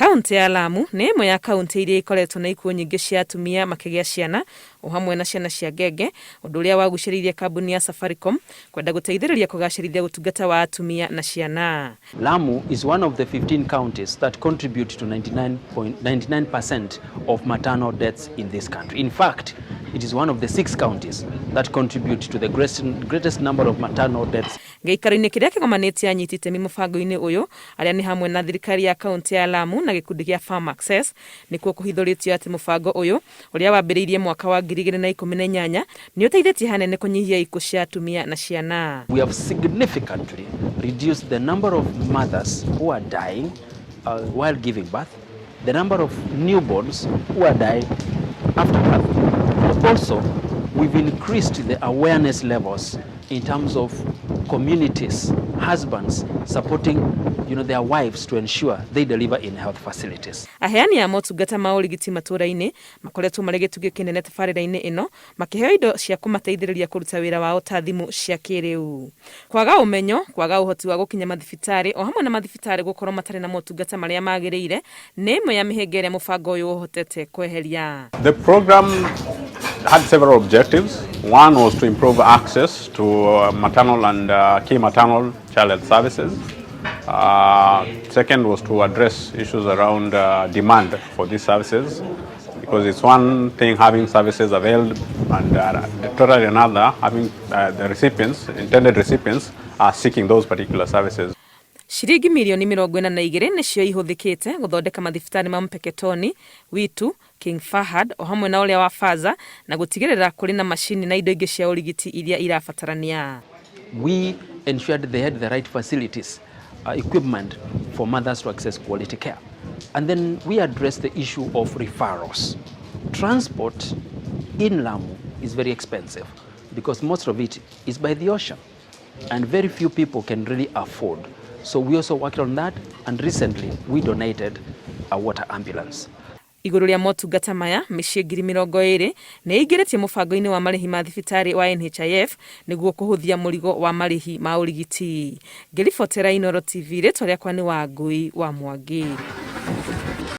Kaunti ya Lamu nĩ ĩmwe ya kaunti iria ikoretwo na ikuũ nyingĩ cia atumia makĩgĩa ciana o hamwe na ciana cia ngenge, ũndũ ũrĩa wagucĩrĩirie kambuni ya Safaricom kwenda gũteithĩrĩria kũgacĩrithia ũtungata wa atumia na ciana. Lamu is one of the 15 counties that contribute to 99% of maternal deaths in this country. In fact, it is one of the 6 counties that contribute to the greatest number of maternal deaths. Gĩikaro-inĩ kĩrĩa kĩgomanĩtie anyiti itemi mũbango-inĩ ũyũ, arĩa nĩ hamwe na thirikari ya kaunti ya Lamu na gĩkundi gĩa Farm Access, nĩkuo kũhithũrĩtio atĩ mũbango ũyũ ũrĩa wambĩrĩirie mwaka wa 2018 nĩ ũteithĩtie hanene kũnyihia ikuũ cia atumia na ciana. We have significantly reduced the number of mothers who are dying while giving birth, the number of newborns who are dying after birth. But also, we've increased the awareness levels in terms of communities, husbands supporting their wives to ensure they deliver in health facilities. Aheani a motungata ma ũrigiti matũũra-inĩ makoretwo marĩ gĩtugĩ kĩnene tabarĩra-inĩ ĩno, makĩheo indo cia kũmateithĩrĩria kũruta wĩra wao ta thimũ cia kĩrĩu. Kwaga ũmenyo, kwaga ũhoti wa gũkinya mathibitarĩ o hamwe na mathibitarĩ gũkorwo matarĩ na motungata marĩa magĩrĩire nĩ ĩmwe ya mĩhĩnga ĩrĩa mũbango ũyũ ũhotete kweheria. The program had several objectives. One was to improve access to maternal and key maternal child health services. Second was to address issues around demand for these services, because it's one thing having services available and totally another having the intended recipients are seeking those particular services. Shiringi milioni 42 nĩcio ihũthĩkĩte gũthondeka mathibitarĩ ma Mpeketoni, Witu, King Fahad o hamwe na ũrĩa wa Faza na gũtigĩrĩra kũrĩ na macini na indo ingĩ cia ũrigiti iria irabatarania. We ensured they had the right facilities, equipment for mothers to access quality care. And then we addressed the issue of referrals. Transport in Lamu is very expensive because most of it is by the ocean and very few people can really afford. So we also worked on that, and recently we donated a water ambulance. Igũrũ rĩa motungata maya, mĩciĩ 20,000 nĩ ĩingĩrĩtie mũbango-inĩ wa marĩhi ma thibitarĩ wa NHIF nĩguo kũhũthia mũrigo wa marĩhi ma ũrigiti. Ngĩribotera Inooro TV, rĩtwa rĩakwa nĩ Wangui wa Mwangi.